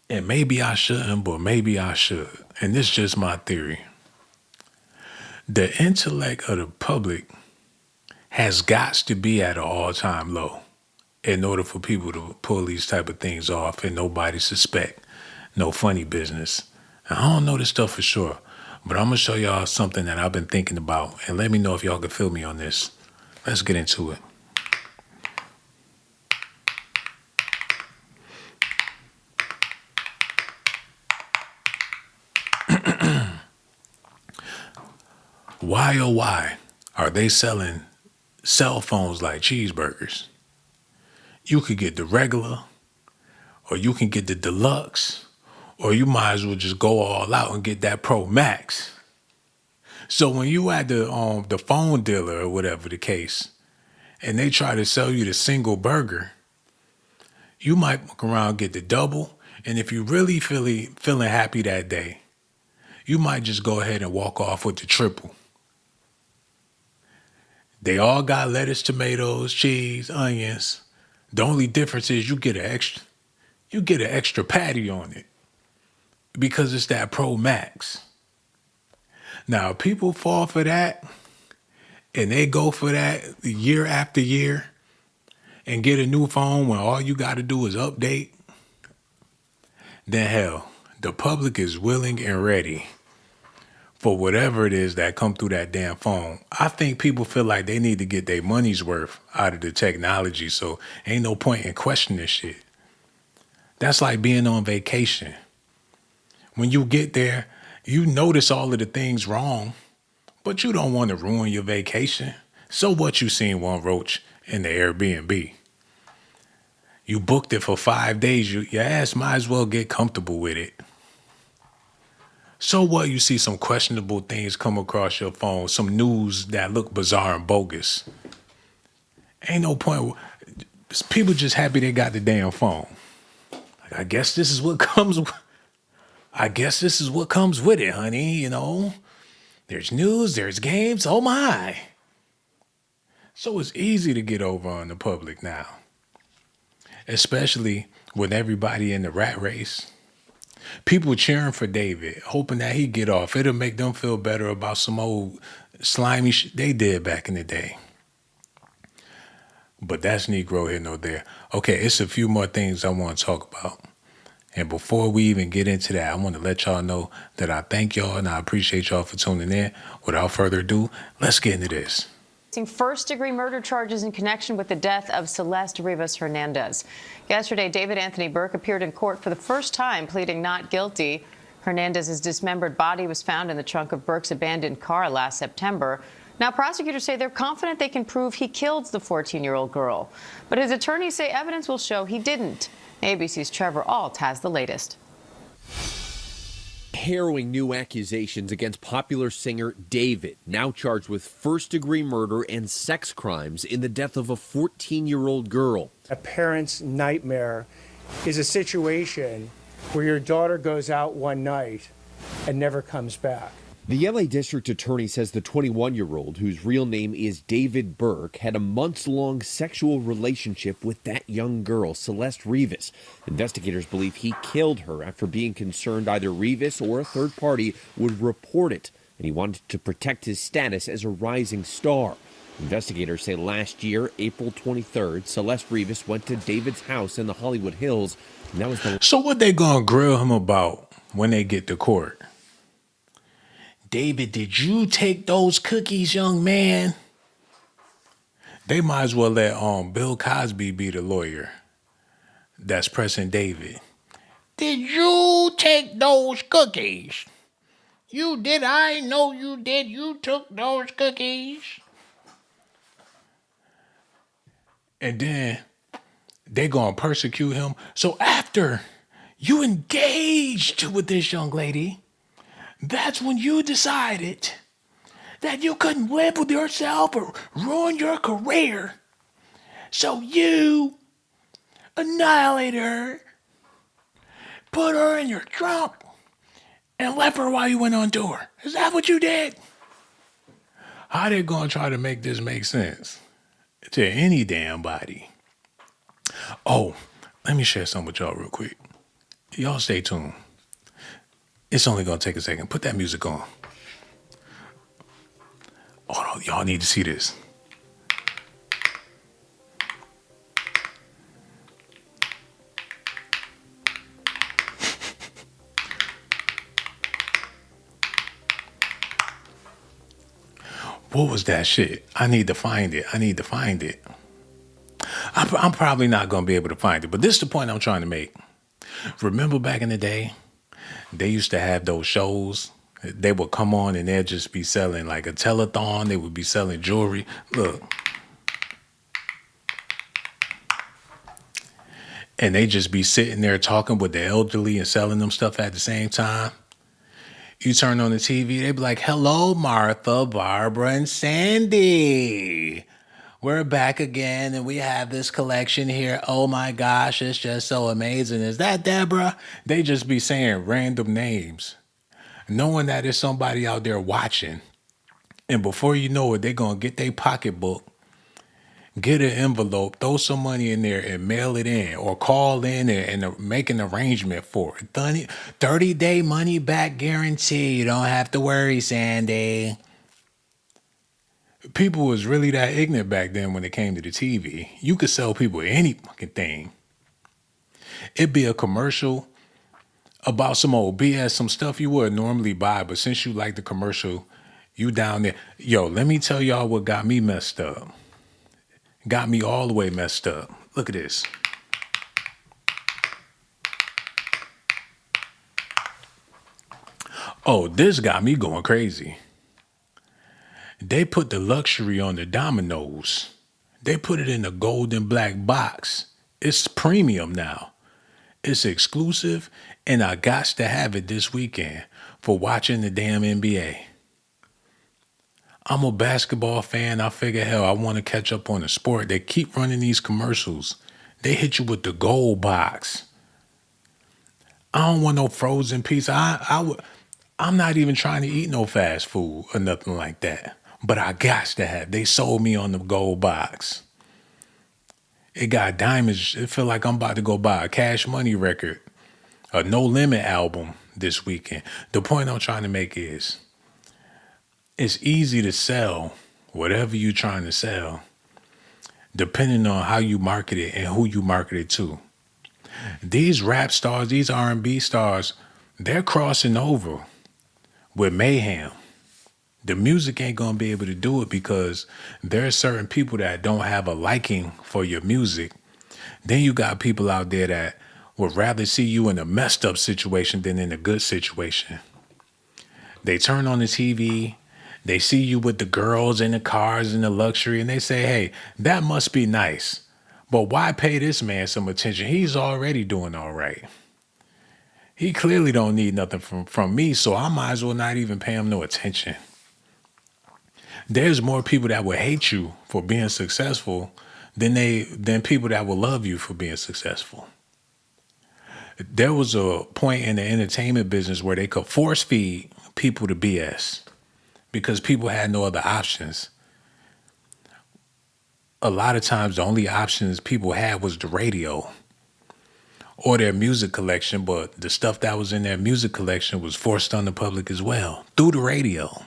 And maybe I shouldn't, but maybe I should. And this is just my theory. The intellect of the public has got to be at an all-time low in order for people to pull these type of things off and nobody suspect no funny business. I don't know this stuff for sure, but I'm going to show y'all something that I've been thinking about, and let me know if y'all can feel me on this. Let's get into it. Why, oh why, are they selling cell phones like cheeseburgers? You could get the regular, or you can get the deluxe, or you might as well just go all out and get that Pro Max. So when you at the phone dealer or whatever the case, and they try to sell you the single burger, you might look around, get the double, and if you really feeling happy that day, you might just go ahead and walk off with the triple. They all got lettuce, tomatoes, cheese, onions. The only difference is you get an extra patty on it because it's that Pro Max. Now, people fall for that and they go for that year after year and get a new phone when all you got to do is update. Then hell, the public is willing and ready for whatever it is that come through that damn phone. I think people feel like they need to get their money's worth out of the technology, so ain't no point in questioning shit. That's like being on vacation. When you get there, you notice all of the things wrong, but you don't want to ruin your vacation. So what, you seen one roach in the Airbnb? You booked it for 5 days, your ass might as well get comfortable with it. So what, you see some questionable things come across your phone, some news that look bizarre and bogus. Ain't no point. People just happy they got the damn phone. Like, I guess this is what comes with it, honey, you know. There's news, there's games, oh my. So it's easy to get over on the public now. Especially with everybody in the rat race. People cheering for David, hoping that he get off. It'll make them feel better about some old slimy shit they did back in the day. But that's Negro here, no there. Okay, it's a few more things I want to talk about. And before we even get into that, I want to let y'all know that I thank y'all and I appreciate y'all for tuning in. Without further ado, let's get into this. First-degree murder charges in connection with the death of Celeste Rivas Hernandez. Yesterday, David Anthony Burke appeared in court for the first time, pleading not guilty. Hernandez's dismembered body was found in the trunk of Burke's abandoned car last September. Now, prosecutors say they're confident they can prove he killed the 14-year-old girl. But his attorneys say evidence will show he didn't. ABC's Trevor Ault has the latest. Harrowing new accusations against popular singer David, now charged with first-degree murder and sex crimes in the death of a 14-year-old girl. A parent's nightmare is a situation where your daughter goes out one night and never comes back. The LA District Attorney says the 21-year-old, whose real name is David Burke, had a months-long sexual relationship with that young girl, Celeste Rivas. Investigators believe he killed her after being concerned either Rivas or a third party would report it, and he wanted to protect his status as a rising star. Investigators say last year, April 23rd, Celeste Rivas went to David's house in the Hollywood Hills, and that was the... So what they gonna grill him about when they get to court? David, did you take those cookies, young man? They might as well let Bill Cosby be the lawyer that's pressing David. Did you take those cookies? You did. I know you did. You took those cookies. And then they gonna persecute him. So after you engaged with this young lady, that's when you decided that you couldn't live with yourself or ruin your career. So you annihilated her, put her in your trunk, and left her while you went on tour. Is that what you did? How they gonna try to make this make sense to any damn body? Oh, let me share something with y'all real quick. Y'all stay tuned. It's only gonna take a second. Put that music on. Oh no, y'all need to see this. What was that shit? I need to find it. I'm probably not gonna be able to find it, but this is the point I'm trying to make. Remember back in the day, they used to have those shows They would come on and they'd just be selling like a telethon. They would be selling jewelry. Look. And they just be sitting there talking with the elderly and selling them stuff at the same time. You turn on the TV, they be like, hello, Martha, Barbara, and Sandy. We're back again and we have this collection here. Oh my gosh, it's just so amazing. Is that Deborah? They just be saying random names, knowing that there's somebody out there watching. And before you know it, they're going to get their pocketbook, get an envelope, throw some money in there and mail it in, or call in and make an arrangement for it. 30-day money back guarantee. You don't have to worry, Sandy. People was really that ignorant back then when it came to the TV. You could sell people any fucking thing. It'd be a commercial about some old BS, some stuff you would normally buy, but since you like the commercial, you down there. Yo, let me tell y'all what got me messed up. Got me all the way messed up. Look at this. Oh, this got me going crazy. They put the luxury on the Dominoes. They put it in a gold and black box. It's premium now. It's exclusive, and I got to have it this weekend for watching the damn NBA. I'm a basketball fan. I figure, hell, I want to catch up on the sport. They keep running these commercials. They hit you with the gold box. I don't want no frozen pizza. I'm not even trying to eat no fast food or nothing like that. But I got to have. They sold me on the gold box. It got diamonds. It feel like I'm about to go buy a Cash Money record, a No Limit album this weekend. The point I'm trying to make is, it's easy to sell whatever you're trying to sell, depending on how you market it and who you market it to. These rap stars, these R&B stars, they're crossing over with mayhem. The music ain't going to be able to do it because there are certain people that don't have a liking for your music. Then you got people out there that would rather see you in a messed up situation than in a good situation. They turn on the TV, they see you with the girls and the cars and the luxury, and they say, hey, that must be nice. But why pay this man some attention? He's already doing all right. He clearly don't need nothing from me, so I might as well not even pay him no attention. There's more people that will hate you for being successful than people that will love you for being successful. There was a point in the entertainment business where they could force feed people to BS because people had no other options. A lot of times the only options people had was the radio or their music collection, but the stuff that was in their music collection was forced on the public as well through the radio.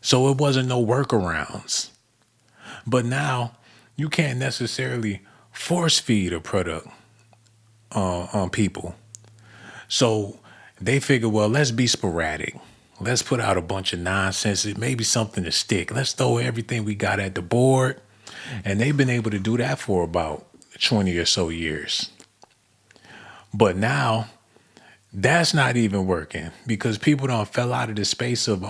So it wasn't no workarounds. But now you can't necessarily force feed a product on people. So they figure, well, let's be sporadic. Let's put out a bunch of nonsense. It may be something to stick. Let's throw everything we got at the board. And they've been able to do that for about 20 or so years. But now that's not even working because people don't fell out of the space of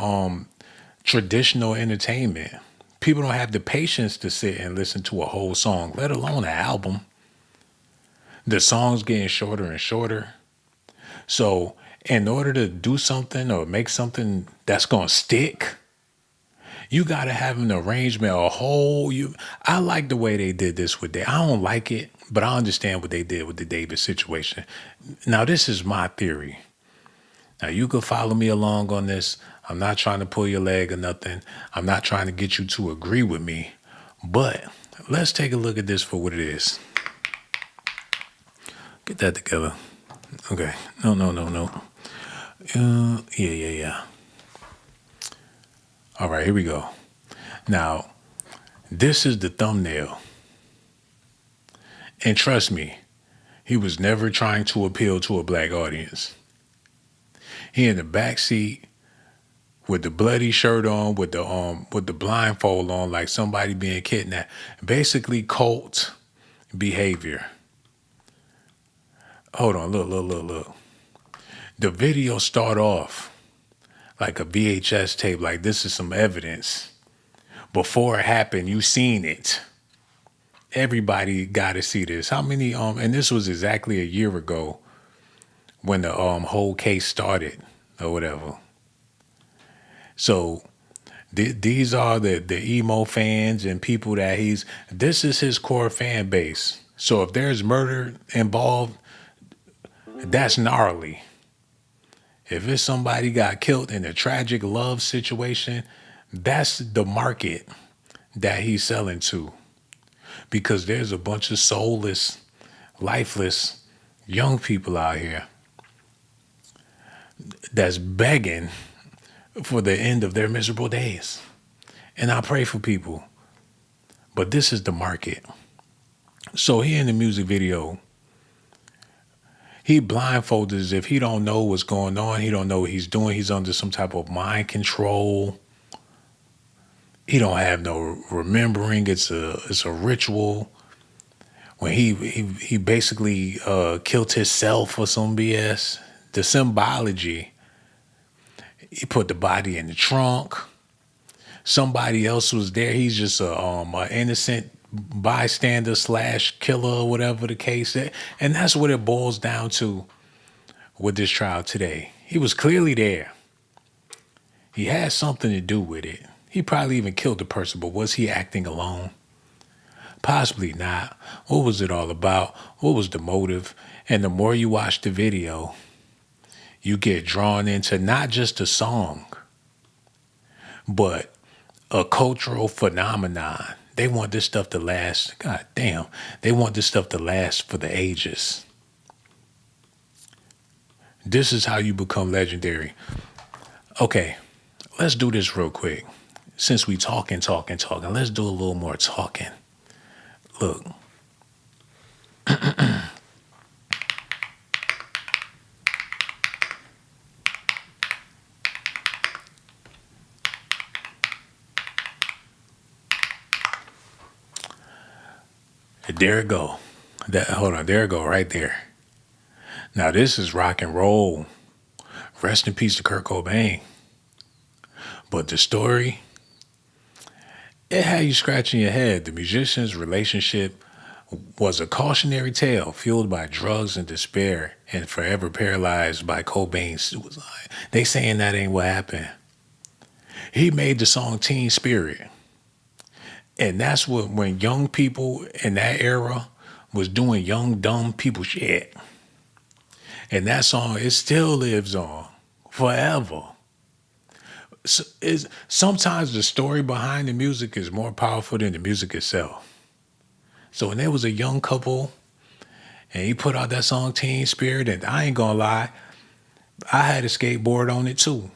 traditional entertainment. People don't have the patience to sit and listen to a whole song, let alone an album. The song's getting shorter and shorter. So in order to do something or make something that's going to stick, you got to have an arrangement, I like the way they did this with David. I don't like it, but I understand what they did with the David situation. Now, this is my theory. Now, you can follow me along on this. I'm not trying to pull your leg or nothing. I'm not trying to get you to agree with me. But let's take a look at this for what it is. Get that together. Okay. No. Yeah. All right, here we go. Now, this is the thumbnail. And trust me, he was never trying to appeal to a black audience. He in the back seat with the bloody shirt on, with the blindfold on, like somebody being kidnapped. Basically cult behavior. Hold on, look. The video start off. like a VHS tape, like this is some evidence. Before it happened, you seen it. Everybody got to see this. How many, and this was exactly a year ago when the whole case started or whatever. So these are the emo fans and people that this is his core fan base. So if there's murder involved, that's gnarly. If it's somebody got killed in a tragic love situation, that's the market that he's selling to. Because there's a bunch of soulless, lifeless young people out here that's begging for the end of their miserable days. And I pray for people. But this is the market. So here in the music video, he blindfolded as if he don't know what's going on. He don't know what he's doing. He's under some type of mind control. He don't have no remembering. It's a ritual. When he basically killed himself or some BS. The symbology. He put the body in the trunk. Somebody else was there. He's just a innocent bystander / killer or whatever the case is. And that's what it boils down to with this trial today. He was clearly there. He had something to do with it. He probably even killed the person, but was he acting alone? Possibly not. What was it all about? What was the motive? And the more you watch the video, you get drawn into not just a song, but a cultural phenomenon. They want this stuff to last. God damn. They want this stuff to last for the ages. This is how you become legendary. Okay, let's do this real quick. Since we talking, let's do a little more talking. Look. There it go. There it go right there. Now this is rock and roll. Rest in peace to Kurt Cobain. But the story, it had you scratching your head. The musician's relationship was a cautionary tale fueled by drugs and despair and forever paralyzed by Cobain's suicide. They saying that ain't what happened. He made the song Teen Spirit. And that's what, when young people in that era was doing young, dumb people shit. And that song, it still lives on forever. Sometimes the story behind the music is more powerful than the music itself. So when there was a young couple and he put out that song Teen Spirit, and I ain't gonna lie, I had a skateboard on it too.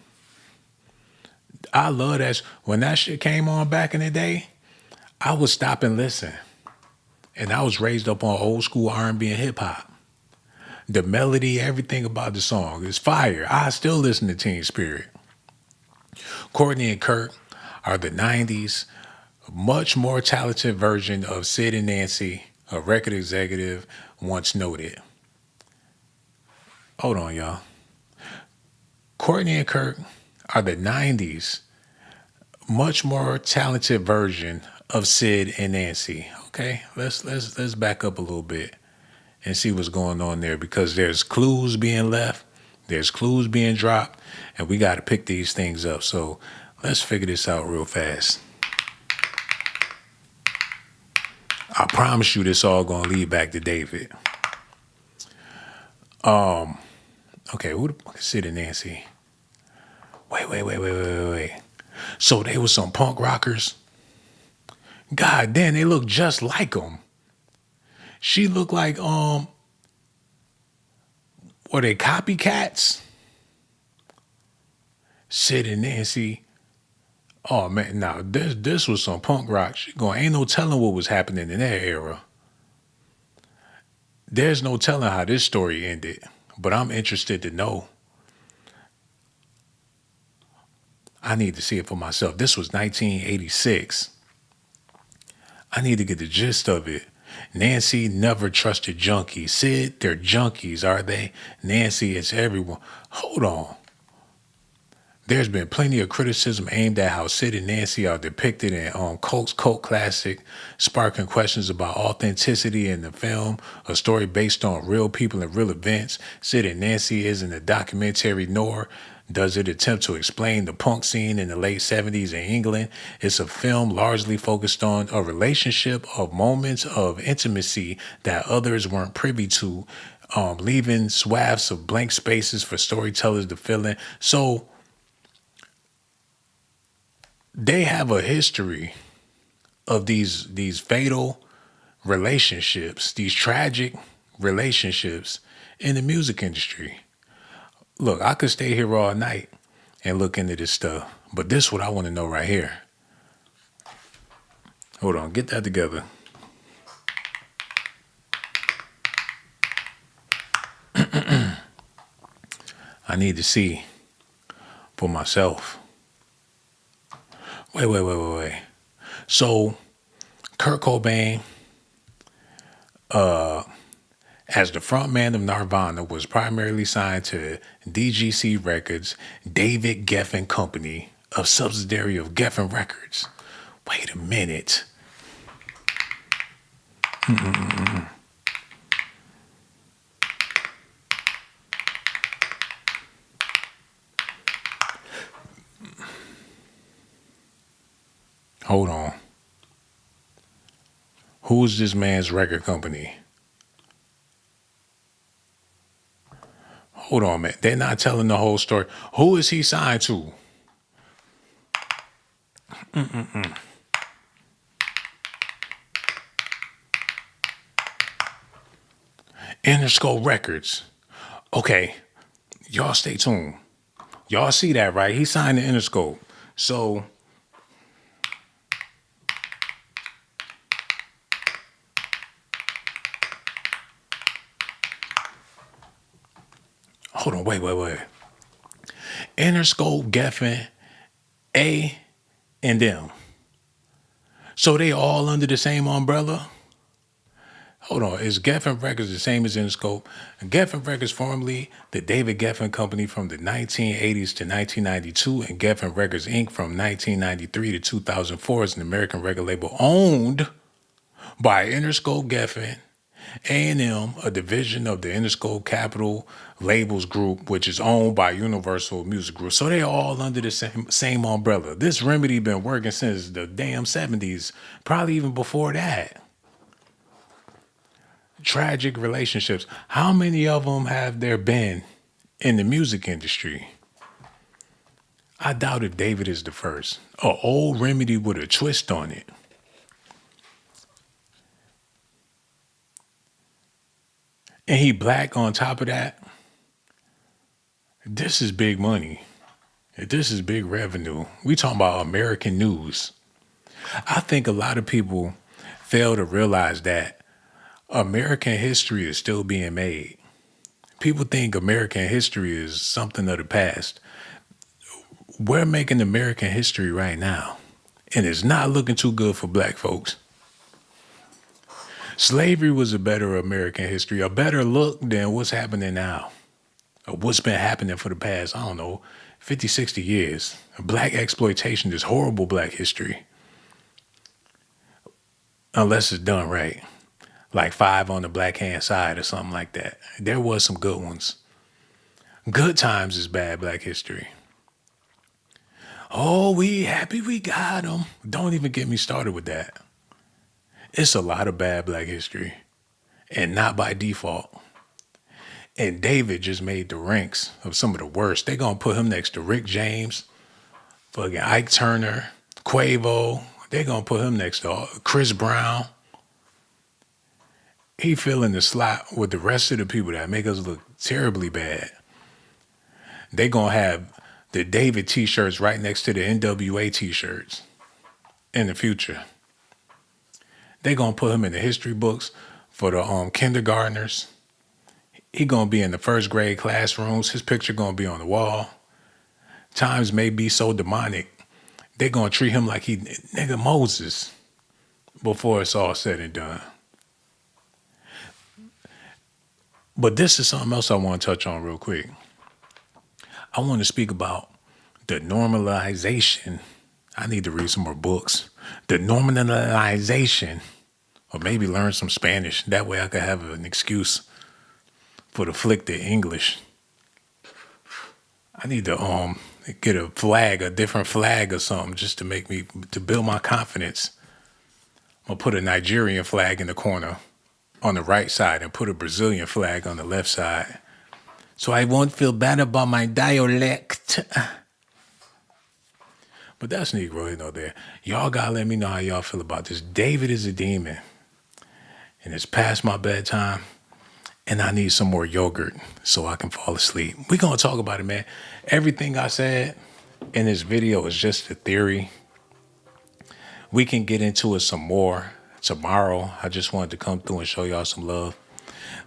I love that. When that shit came on back in the day, I would stop and listen. And I was raised up on old school R&B and hip hop. The melody, everything about the song is fire. I still listen to Teen Spirit. Courtney and Kurt are the 90s, much more talented version of Sid and Nancy, a record executive once noted. Hold on, y'all. Courtney and Kurt are the 90s, much more talented version of Sid and Nancy. Okay, let's back up a little bit and see what's going on there, because there's clues being left, there's clues being dropped, and we got to pick these things up. So let's figure this out real fast. I promise you this all gonna lead back to David. Okay, who the fuck is Sid and Nancy? Wait. So they was some punk rockers. God damn, they look just like them. She looked like, were they copycats? Sid and Nancy. Oh man, now this was some punk rock shit going. Ain't no telling what was happening in that era. There's no telling how this story ended, but I'm interested to know. I need to see it for myself. This was 1986. I need to get the gist of it. Nancy never trusted junkies. Sid, they're junkies, are they? Nancy, it's everyone. Hold on. There's been plenty of criticism aimed at how Sid and Nancy are depicted in Colt's cult classic, sparking questions about authenticity in the film, a story based on real people and real events. Sid and Nancy isn't a documentary, nor does it attempt to explain the punk scene in the late 70s in England. It's a film largely focused on a relationship of moments of intimacy that others weren't privy to, leaving swaths of blank spaces for storytellers to fill in. So they have a history of these fatal relationships, these tragic relationships in the music industry. Look, I could stay here all night and look into this stuff, but this is what I want to know right here. Hold on, get that together. I need to see for myself. Wait. So, Kurt Cobain, as the frontman of Nirvana, was primarily signed to DGC Records, David Geffen Company, a subsidiary of Geffen Records. Wait a minute. Hold on. Who is this man's record company? Hold on, man. They're not telling the whole story. Who is he signed to? Interscope Records. Okay. Y'all stay tuned. Y'all see that, right? He signed to Interscope. So hold on, wait. Interscope, Geffen, A&M. So they all under the same umbrella? Hold on, is Geffen Records the same as Interscope? Geffen Records, formerly the David Geffen Company from the 1980s to 1992, and Geffen Records Inc. from 1993 to 2004 is an American record label owned by Interscope Geffen, A&M, a division of the Interscope Capital Labels Group, which is owned by Universal Music Group. So they're all under the same umbrella. This remedy been working since the damn 70s, probably even before that. Tragic relationships. How many of them have there been in the music industry? I doubt if David is the first. An old remedy with a twist on it. And he black on top of that. This is big money. This is big revenue. We talking about American news. I think a lot of people fail to realize that American history is still being made. People think American history is something of the past. We're making American history right now. And it's not looking too good for black folks. Slavery was a better American history, a better look than what's happening now. Or what's been happening for the past, 50, 60 years. Black exploitation is horrible black history. Unless it's done right. Like 5 on the black hand side or something like that. There was some good ones. Good times is bad black history. Oh, we happy we got them. Don't even get me started with that. It's a lot of bad black history. And not by default. And David just made the ranks of some of the worst. They're going to put him next to Rick James, fucking Ike Turner, Quavo. They're going to put him next to Chris Brown. He filling the slot with the rest of the people that make us look terribly bad. They're going to have the David t-shirts right next to the NWA t-shirts in the future. They're going to put him in the history books for the kindergartners. He going to be in the first grade classrooms. His picture going to be on the wall. Times may be so demonic. They're going to treat him like he nigga Moses before it's all said and done. But this is something else I want to touch on real quick. I want to speak about The normalization. I need to read some more books. The normalization, or maybe learn some Spanish. That way I could have an excuse for the flick to English. I need to get a flag, a different flag or something, just to make me, to build my confidence. I'm gonna put a Nigerian flag in the corner on the right side and put a Brazilian flag on the left side, so I won't feel bad about my dialect. But that's Negro there. Y'all gotta let me know how y'all feel about this. David is a demon, and it's past my bedtime, and I need some more yogurt so I can fall asleep. We're gonna talk about it, man. Everything I said in this video is just a theory. We can get into it some more tomorrow. I just wanted to come through and show y'all some love.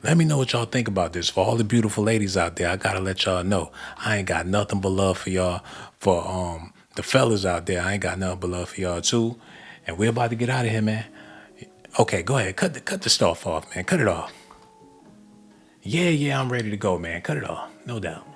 Let me know what y'all think about this. For all the beautiful ladies out there, I gotta let y'all know, I ain't got nothing but love for y'all. For the fellas out there, I ain't got nothing but love for y'all too. And we're about to get out of here, man. Okay, go ahead. Cut the stuff off, man. Cut it off. Yeah, I'm ready to go, man. Cut it off. No doubt.